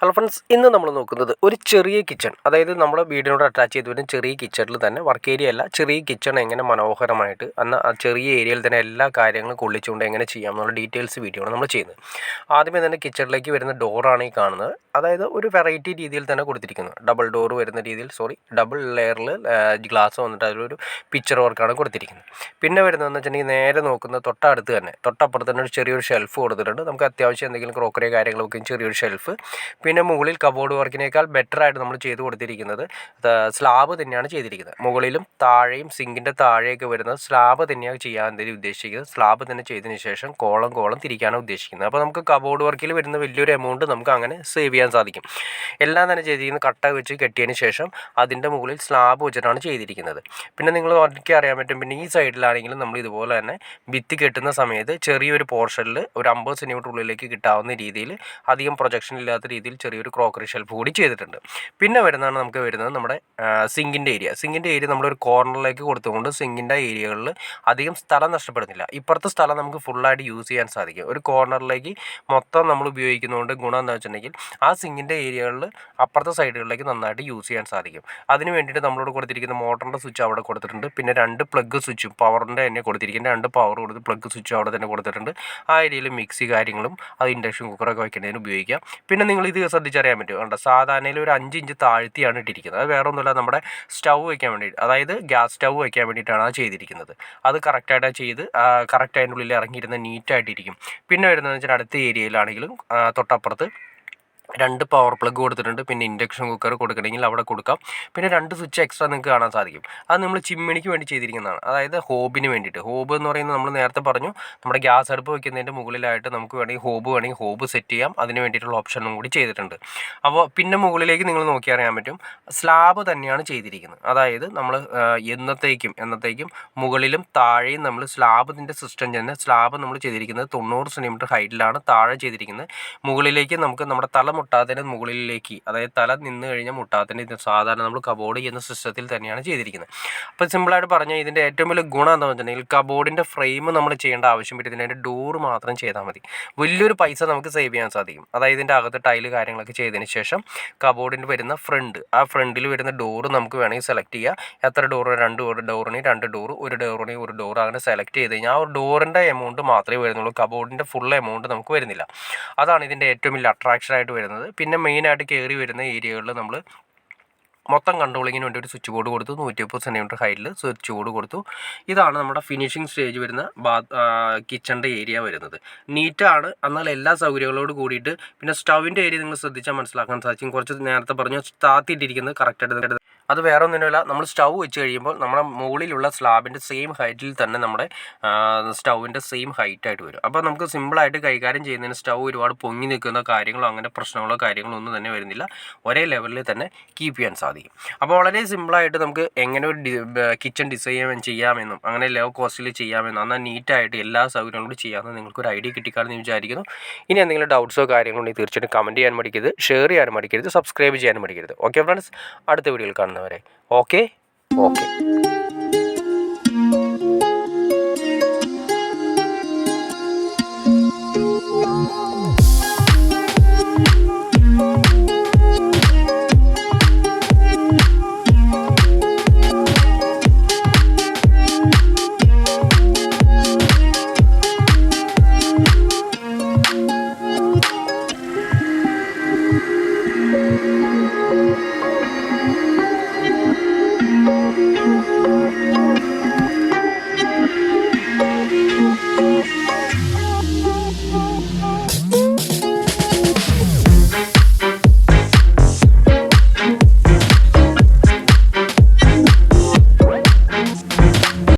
Hello friends, ഇന്ന് നമ്മൾ നോക്കുന്നത് ഒരു ചെറിയ കിച്ചൺ, അതായത് നമ്മുടെ വീടിനോട് അറ്റാച്ച് ചെയ്ത് വരുന്ന ചെറിയ കിച്ചണിൽ തന്നെ വർക്ക് ഏരിയ അല്ല, ചെറിയ കിച്ചൺ എങ്ങനെ മനോഹരമായിട്ട് എന്നാൽ ആ ചെറിയ ഏരിയയിൽ തന്നെ എല്ലാ കാര്യങ്ങളും കൊള്ളിച്ചുകൊണ്ട് എങ്ങനെ ചെയ്യാം എന്നുള്ള ഡീറ്റെയിൽസ് വീഡിയോ ആണ് നമ്മൾ ചെയ്യുന്നത്. ആദ്യമേ തന്നെ കിച്ചണിലേക്ക് വരുന്ന ഡോറാണ് ഈ കാണുന്നത്. അതായത് ഒരു വെറൈറ്റി രീതിയിൽ തന്നെ കൊടുത്തിരിക്കുന്നത്, ഡബിൾ ഡോർ വരുന്ന രീതിയിൽ, ഡബിൾ ലെയറിൽ ഗ്ലാസ് വന്നിട്ട് അതിലൊരു പിക്ചർ വർക്കാണ് കൊടുത്തിരിക്കുന്നത്. പിന്നെ വരുന്നതെന്ന് വെച്ചിട്ടുണ്ടെങ്കിൽ നേരെ നോക്കുന്ന തൊട്ടടുത്ത് തന്നെ തൊട്ടപ്പുറത്ത് തന്നെ ഒരു ചെറിയൊരു ഷെൽഫ് കൊടുത്തിട്ടുണ്ട്. നമുക്ക് അത്യാവശ്യം എന്തെങ്കിലും ക്രോക്കറി കാര്യങ്ങളൊക്കെ ചെറിയൊരു ഷെൽഫ്. പിന്നെ മുകളിൽ കബോർഡ് വർക്കിനേക്കാൾ ബെറ്ററായിട്ട് നമ്മൾ ചെയ്ത് കൊടുത്തിരിക്കുന്നത് സ്ലാബ് തന്നെയാണ് ചെയ്തിരിക്കുന്നത്. മുകളിലും താഴെയും സിങ്കിൻ്റെ താഴെയൊക്കെ വരുന്നത് സ്ലാബ് തന്നെയാണ് ചെയ്യാൻ ഉദ്ദേശിക്കുന്നത്. സ്ലാബ് തന്നെ ചെയ്തതിന് ശേഷം കോളം തിരിക്കാനാണ് ഉദ്ദേശിക്കുന്നത്. അപ്പോൾ നമുക്ക് കബോർഡ് വർക്കിൽ വരുന്ന വലിയൊരു എമൗണ്ട് നമുക്ക് അങ്ങനെ സേവ് ചെയ്യാൻ സാധിക്കും. എല്ലാം തന്നെ ചെയ്തിരിക്കുന്നത് കട്ട വെച്ച് കെട്ടിയതിന് ശേഷം അതിൻ്റെ മുകളിൽ സ്ലാബ് വെച്ചിട്ടാണ് ചെയ്തിരിക്കുന്നത്. പിന്നെ നിങ്ങൾ ഒറ്റയ്ക്ക് അറിയാൻ പറ്റും. പിന്നെ ഈ സൈഡിലാണെങ്കിലും നമ്മൾ ഇതുപോലെ തന്നെ ഭിത്തി കെട്ടുന്ന സമയത്ത് ചെറിയൊരു പോർഷനിൽ ഒരു 50 സെൻറ്റിമീറ്റർ ഉള്ളിലേക്ക് കിട്ടാവുന്ന രീതിയിൽ അധികം പ്രൊജക്ഷൻ ഇല്ലാത്ത രീതിയിൽ ചെറിയൊരു ക്രോക്കറി ഷെൽഫ് കൂടി ചെയ്തിട്ടുണ്ട്. പിന്നെ നമുക്ക് വരുന്നത് നമ്മുടെ സിങ്കിൻ്റെ ഏരിയ നമ്മളൊരു കോർണറിലേക്ക് കൊടുത്തുകൊണ്ട് സിങ്കിൻ്റെ ഏരിയകളിൽ അധികം സ്ഥലം നഷ്ടപ്പെടുന്നില്ല. ഇപ്പുറത്തെ സ്ഥലം നമുക്ക് ഫുള്ളായിട്ട് യൂസ് ചെയ്യാൻ സാധിക്കും. ഒരു കോർണറിലേക്ക് മൊത്തം നമ്മൾ ഉപയോഗിക്കുന്നതുകൊണ്ട് ഗുണം എന്താ വെച്ചിട്ടുണ്ടെങ്കിൽ ആ സിങ്കിൻ്റെ ഏരിയകളിൽ അപ്പുറത്തെ സൈഡുകളിലേക്ക് നന്നായിട്ട് യൂസ് ചെയ്യാൻ സാധിക്കും. അതിന് വേണ്ടിയിട്ട് നമ്മളോട് കൊടുത്തിരിക്കുന്ന മോട്ടറിൻ്റെ സ്വിച്ച് അവിടെ കൊടുത്തിട്ടുണ്ട്. പിന്നെ 2 പ്ലഗ് സ്വിച്ചും പവറിൻ്റെ തന്നെ കൊടുത്തിരിക്കുന്നത്, 2 പവർ കൊടുത്ത് പ്ലഗ് സ്വിച്ചും അവിടെ തന്നെ കൊടുത്തിട്ടുണ്ട്. ആ ഏരിയയിൽ മിക്സി കാര്യങ്ങളും അത് ഇൻഡക്ഷൻ കുക്കറൊക്കെ വയ്ക്കുന്നതിന് ഉപയോഗിക്കാം. പിന്നെ നിങ്ങൾ ഇത് ശ്രദ്ധിച്ചറിയാൻ പറ്റും, കണ്ടോ, സാധാരണയിൽ ഒരു 5 ഇഞ്ച് താഴ്ത്തിയാണ് ഇട്ടിരിക്കുന്നത്. അത് വേറെ ഒന്നുമില്ല, നമ്മുടെ സ്റ്റൗ വയ്ക്കാൻ വേണ്ടി, അതായത് ഗ്യാസ് സ്റ്റൗ വയ്ക്കാൻ വേണ്ടിയിട്ടാണ് അത് ചെയ്തിരിക്കുന്നത്. അത് കറക്റ്റായിട്ട് ചെയ്ത് കറക്റ്റ് അതിൻ്റെ ഉള്ളിൽ ഇറങ്ങിയിരുന്ന് നീറ്റായിട്ടിരിക്കും. പിന്നെ വരുന്നതെന്ന് വെച്ചാൽ അടുത്ത ഏരിയയിലാണെങ്കിലും തൊട്ടപ്പുറത്ത് 2 പവർ പ്ലഗ് കൊടുത്തിട്ടുണ്ട്. പിന്നെ ഇൻഡക്ഷൻ കുക്കർ കൊടുക്കണമെങ്കിൽ അവിടെ കൊടുക്കാം. പിന്നെ 2 സ്വിച്ച് എക്സ്ട്രാ നിങ്ങൾക്ക് കാണാൻ സാധിക്കും. അത് നമ്മൾ ചിമ്മിണിക്ക് വേണ്ടി ചെയ്തിരിക്കുന്നതാണ്, അതായത് ഹോബിന് വേണ്ടിയിട്ട്. ഹോബ് എന്ന് പറയുന്നത് നമ്മൾ നേരത്തെ പറഞ്ഞു, നമ്മുടെ ഗ്യാസ് അടുപ്പ് വയ്ക്കുന്നതിൻ്റെ മുകളിലായിട്ട് നമുക്ക് വേണമെങ്കിൽ ഹോബ് സെറ്റ് ചെയ്യാം. അതിന് വേണ്ടിയിട്ടുള്ള ഓപ്ഷനും കൂടി ചെയ്തിട്ടുണ്ട്. അപ്പോൾ പിന്നെ മുകളിലേക്ക് നിങ്ങൾ നോക്കി അറിയാൻ പറ്റും, സ്ലാബ് തന്നെയാണ് ചെയ്തിരിക്കുന്നത്. അതായത് നമ്മൾ എന്നത്തേക്കും മുകളിലും താഴെയും നമ്മൾ സ്ലാബിൻ്റെ സിസ്റ്റം തന്നെ സ്ലാബ് നമ്മൾ ചെയ്തിരിക്കുന്നത് 90 സെൻറ്റിമീറ്റർ ഹൈറ്റിലാണ് താഴെ ചെയ്തിരിക്കുന്നത്. മുകളിലേക്ക് നമുക്ക് നമ്മുടെ തല മുട്ടാത്തതിന് മുകളിലേക്ക്, അതായത് തല നിന്ന് കഴിഞ്ഞാൽ മുട്ടാത്തതിന് ഇത് സാധാരണ നമ്മൾ കബോർഡ് ചെയ്യുന്ന സിസ്റ്റത്തിൽ തന്നെയാണ് ചെയ്തിരിക്കുന്നത്. അപ്പോൾ സിമ്പിളായിട്ട് പറഞ്ഞാൽ ഇതിൻ്റെ ഏറ്റവും വലിയ ഗുണം എന്താണെന്ന് വെച്ചിട്ടുണ്ടെങ്കിൽ കബോർഡിൻ്റെ ഫ്രെയിം നമ്മൾ ചെയ്യേണ്ട ആവശ്യം പറ്റുന്നതിന് അതിൻ്റെ ഡോറ് മാത്രം ചെയ്താൽ മതി. വലിയൊരു പൈസ നമുക്ക് സേവ് ചെയ്യാൻ സാധിക്കും. അതായത് ഇതിൻ്റെ അകത്ത് ടൈല് കാര്യങ്ങളൊക്കെ ചെയ്തതിന് ശേഷം കബോർഡിന് വരുന്ന ആ ഫ്രണ്ടിൽ വരുന്ന ഡോറ് നമുക്ക് വേണമെങ്കിൽ സെലക്ട് ചെയ്യാം. എത്ര ഡോറ്, 2 ഡോറിന് 2 ഡോറ്, 1 ഡോറിന് 1 ഡോറ്, അങ്ങനെ സെലക്ട് ചെയ്ത് കഴിഞ്ഞാൽ ആ ഒരു ഡോറിൻ്റെ എമൗണ്ട് മാത്രമേ വരുന്നുള്ളൂ. കബോർഡിൻ്റെ ഫുൾ എമൗണ്ട് നമുക്ക് വരുന്നില്ല. അതാണ് ഇതിൻ്റെ ഏറ്റവും വലിയ അട്രാക്ഷനായിട്ട് വരുന്നത്. പിന്നെ മെയിനായിട്ട് കയറി വരുന്ന ഏരിയകളിൽ നമ്മൾ മൊത്തം കൺട്രോളിങ്ങിന് വേണ്ടി ഒരു സ്വിച്ച് ബോർഡ് കൊടുത്തു, 130 സെൻറ്റിമീറ്റർ ഹൈറ്റിൽ സ്വിച്ച് ബോർഡ് കൊടുത്തു. ഇതാണ് നമ്മുടെ ഫിനിഷിംഗ് സ്റ്റേജ് വരുന്ന കിച്ചണിൻ്റെ ഏരിയ വരുന്നത്. നീറ്റാണ്, എന്നാൽ എല്ലാ സൗകര്യങ്ങളോട് കൂടിയിട്ട്. പിന്നെ സ്റ്റൗവിൻ്റെ ഏരിയ നിങ്ങൾ ശ്രദ്ധിച്ചാൽ മനസ്സിലാക്കാൻ സാധിക്കും. കുറച്ച് നേരത്തെ പറഞ്ഞു താത്തിയിട്ടിരിക്കുന്നത് കറക്റ്റായിട്ട്. അത് വേറെ ഒന്നിനുമില്ല, നമ്മൾ സ്റ്റൗ വെച്ച് കഴിയുമ്പോൾ നമ്മുടെ മുകളിലുള്ള സ്ലാബിൻ്റെ സെയിം ഹൈറ്റിൽ തന്നെ നമ്മുടെ സ്റ്റൗവിൻ്റെ സെയിം ഹൈറ്റായിട്ട് വരും. അപ്പോൾ നമുക്ക് സിമ്പിളായിട്ട് കൈകാര്യം ചെയ്യുന്നതിന് സ്റ്റൗ ഒരുപാട് പൊങ്ങി നിൽക്കുന്ന കാര്യങ്ങളോ അങ്ങനെ പ്രശ്നങ്ങളോ കാര്യങ്ങളോ ഒന്നും തന്നെ വരുന്നില്ല. ഒരേ ലെവലിൽ തന്നെ കീപ്പ് ചെയ്യാൻ സാധിക്കും. അപ്പോൾ വളരെ സിമ്പിളായിട്ട് നമുക്ക് എങ്ങനെ ഒരു കിച്ചൺ ഡിസൈൻ ചെയ്യാമെന്നും അങ്ങനെ ലോ കോസ്റ്റിൽ ചെയ്യാമെന്നും എന്നാൽ നീറ്റായിട്ട് എല്ലാ സൗകര്യങ്ങളും ചെയ്യാമെന്ന് നിങ്ങൾക്കൊരു ഐഡിയ കിട്ടിക്കാണെന്ന് വിചാരിക്കുന്നു. ഇനി എന്തെങ്കിലും ഡൗട്ട്സോ കാര്യങ്ങളോ ഉണ്ടെങ്കിൽ തീർച്ചയായിട്ടും കമൻറ്റ് ചെയ്യാൻ മടിക്കരുത്, ഷെയർ ചെയ്യാനും മടിക്കരുത്, സബ്സ്ക്രൈബ് ചെയ്യാനും മടിക്കരുത്. ഓക്കെ ഫ്രണ്ട്സ്, അടുത്ത വീഡിയോയിൽ കാണുന്നവരെ ഓക്കെ.